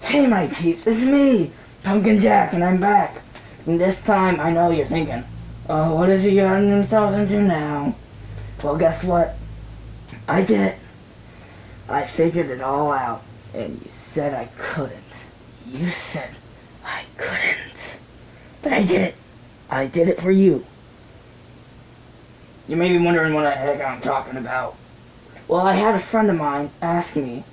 Hey my peeps, it's me, Pumpkin Jack, and I'm back. And this time, I know you're thinking, oh, what has he gotten himself into now? Well, guess what? I did it. I figured it all out, and you said I couldn't. You said I couldn't. But I did it. I did it for you. You may be wondering what the heck I'm talking about. Well, I had a friend of mine ask me,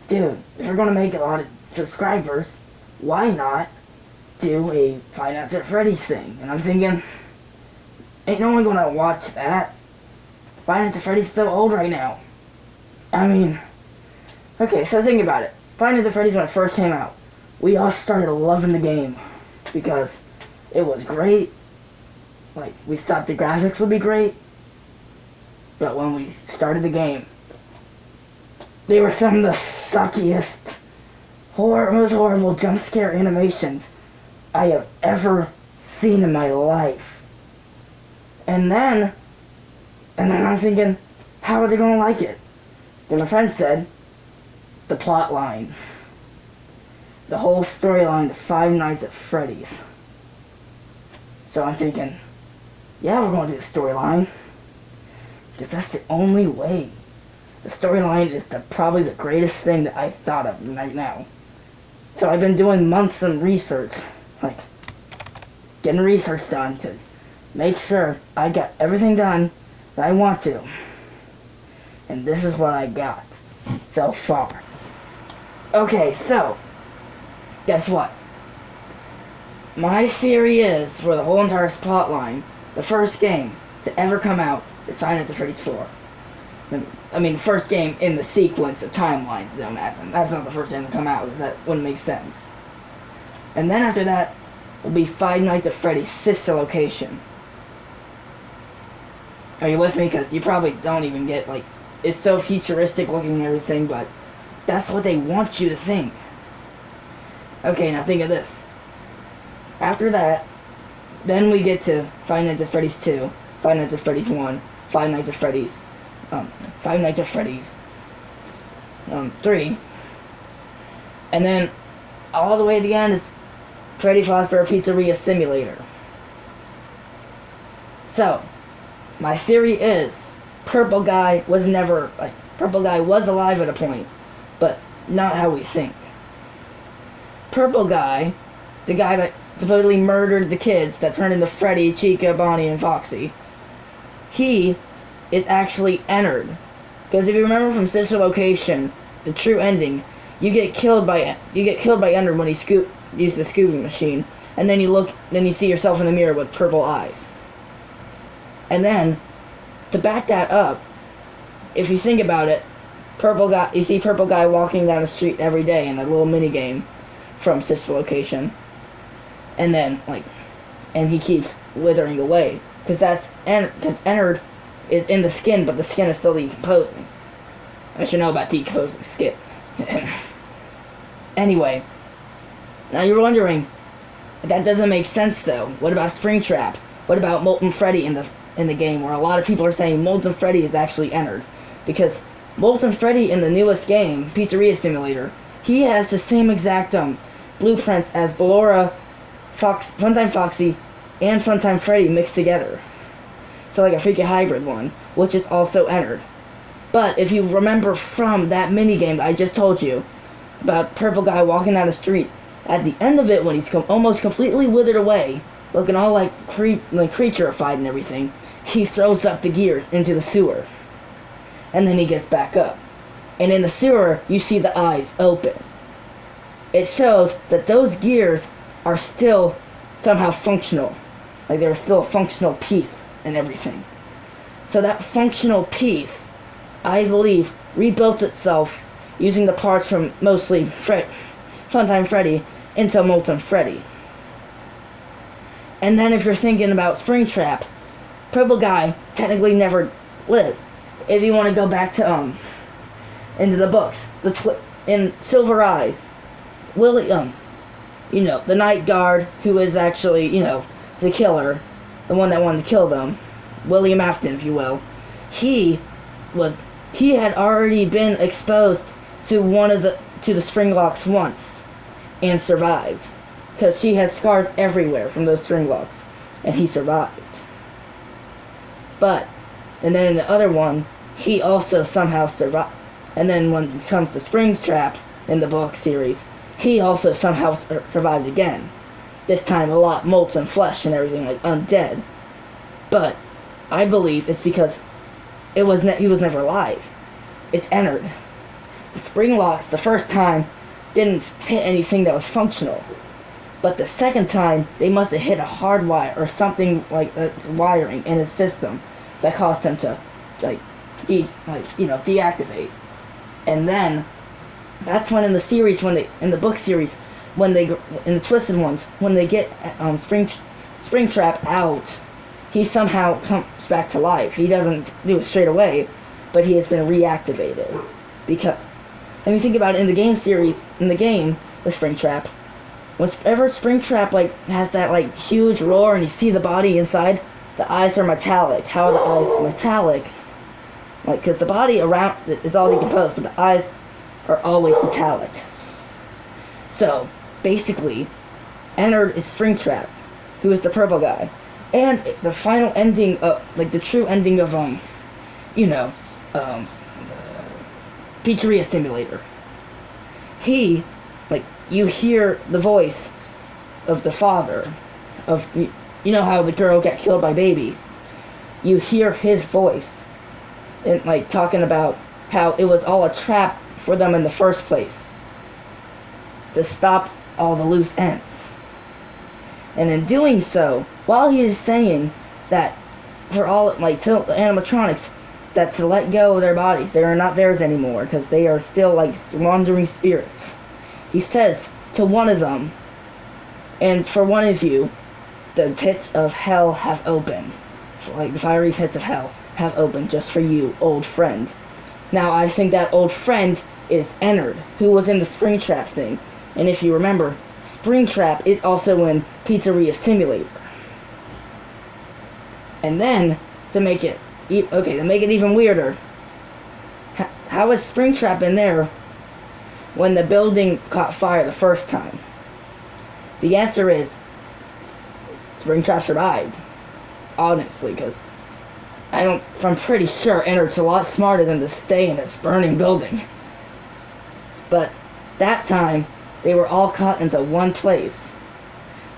dude, if you're gonna make a lot of subscribers, why not do a Five Nights at Freddy's thing? And I'm thinking, ain't no one gonna watch that. Five Nights at Freddy's so old right now. I mean, okay, so think about it. Five Nights at Freddy's, when it first came out, we all started loving the game because it was great. Like, we thought the graphics would be great, but when we started the game, they were some of the suckiest, most horrible jump scare animations I have ever seen in my life. And then I'm thinking, how are they gonna like it? Then my friend said, the plot line. The whole storyline of Five Nights at Freddy's. So I'm thinking, yeah, we're gonna do the storyline. Because that's the only way. The storyline is probably the greatest thing that I've thought of right now. So I've been doing months of research, like getting research done to make sure I got everything done that I want to. And this is what I got so far. Okay, so guess what? My theory is, for the whole entire plot line, the first game to ever come out is Five Nights at Freddy's 4. I mean, the first game in the sequence of timelines, that's not the first game to come out, because that wouldn't make sense. And then after that will be Five Nights at Freddy's sister location. Are you with me? Because you probably don't even get, like, it's so futuristic looking and everything, but that's what they want you to think. Okay, now think of this. After that, then we get to Five Nights at Freddy's 2, Five Nights at Freddy's 1, Five Nights at Freddy's, Five Nights at Freddy's 3, and then all the way to the end is Freddy Fazbear Pizzeria Simulator. So, my theory is, Purple Guy was alive at a point, but not how we think. Purple Guy, the guy that supposedly murdered the kids that turned into Freddy, Chica, Bonnie, and Foxy, he is actually entered. Because if you remember from Sister Location, the true ending, you get killed by Ender when he uses the scooping machine, and then you see yourself in the mirror with purple eyes. And then, to back that up, if you think about it, you see Purple Guy walking down the street every day in a little mini game from Sister Location, and then and he keeps withering away because Ennard is in the skin, but the skin is still decomposing. I should know about decomposing skin. Anyway, now you're wondering, that doesn't make sense though. What about Springtrap? What about Molten Freddy in the game, where a lot of people are saying Molten Freddy is actually Ennard? Because Molten Freddy in the newest game, Pizzeria Simulator, he has the same exact blueprints as Ballora, Funtime Foxy, and Funtime Freddy mixed together. So like a freaking hybrid one, which is also Ennard. But if you remember from that minigame that I just told you, about Purple Guy walking down the street, at the end of it, when he's almost completely withered away, looking all like creaturified and everything, he throws up the gears into the sewer. And then he gets back up. And in the sewer, you see the eyes open. It shows that those gears are still somehow functional. Like they're still a functional piece and everything. So that functional piece, I believe, rebuilt itself using the parts from mostly Funtime Freddy into Molten Freddy. And then if you're thinking about Springtrap, Purple Guy technically never lived. If you want to go back to into the books, in Silver Eyes, William, the night guard who is actually, the killer, the one that wanted to kill them, William Afton, if you will, he had already been exposed to the spring locks once. and survived. Because she has scars everywhere from those string locks. And he survived. But, and then in the other one, he also somehow survived. And then when it comes to Springtrap in the book series, he also somehow survived again. This time a lot molten flesh and everything, like undead. But I believe it's because he was never alive. It's entered. The spring locks the first time didn't hit anything that was functional. But the second time, they must have hit a hard wire or something like wiring in his system that caused him to, deactivate. And then, that's when in the series, in the book series, in the Twisted ones, when they get Springtrap out, he somehow comes back to life. He doesn't do it straight away, but he has been reactivated. Because, and you think about it in the game series, in the game, the Springtrap, whenever Springtrap has that huge roar and you see the body inside, the eyes are metallic. How are the eyes metallic? Because the body around is all decomposed, but the eyes are always metallic. So, basically, Ennard is Springtrap, who is the purple guy. And the final ending of, the true ending of, Pizzeria Simulator. He, you hear the voice of the father of, you know how the girl got killed by Baby? You hear his voice, and talking about how it was all a trap for them in the first place, to stop all the loose ends. And in doing so, while he is saying that for all, to the animatronics, that to let go of their bodies, they are not theirs anymore, because they are still wandering spirits. He says to one of them, and for one of you, the pits of hell have opened. The fiery pits of hell have opened just for you, old friend. Now, I think that old friend is Ennard, who was in the Springtrap thing. And if you remember, Springtrap is also in Pizzeria Simulator. And then, to make it even weirder, how is Springtrap in there when the building caught fire the first time? The answer is Springtrap survived. Honestly, because I'm pretty sure Ennard's a lot smarter than to stay in this burning building. But that time, they were all caught into one place.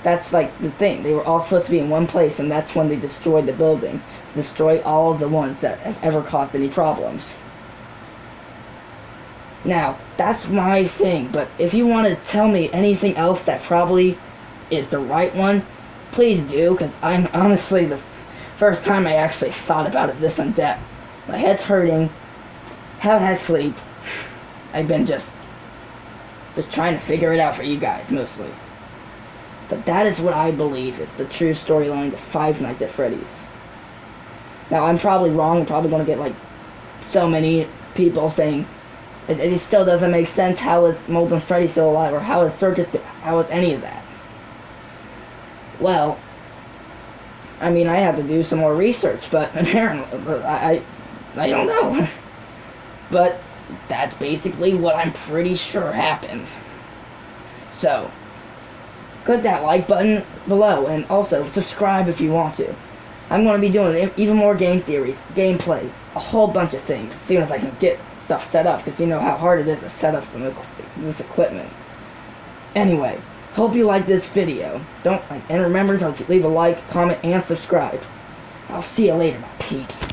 That's the thing. They were all supposed to be in one place, and that's when they destroyed the building. Destroy all of the ones that have ever caused any problems. Now, that's my thing, but if you want to tell me anything else that probably is the right one, please do, because I'm honestly the first time I actually thought about it this in depth. My head's hurting, haven't had sleep, I've been just trying to figure it out for you guys, mostly. But that is what I believe is the true storyline of Five Nights at Freddy's. Now, I'm probably wrong. I'm probably going to get, so many people saying it still doesn't make sense. How is Molten Freddy still alive? Or how is Circus... How is any of that? Well, I mean, I have to do some more research, but apparently... I don't know. But that's basically what I'm pretty sure happened. So, click that like button below, and also subscribe if you want to. I'm going to be doing even more game theories, gameplays, a whole bunch of things as soon as I can get stuff set up, because you know how hard it is to set up this equipment. Anyway, hope you like this video. And remember to leave a like, comment, and subscribe. I'll see you later, my peeps.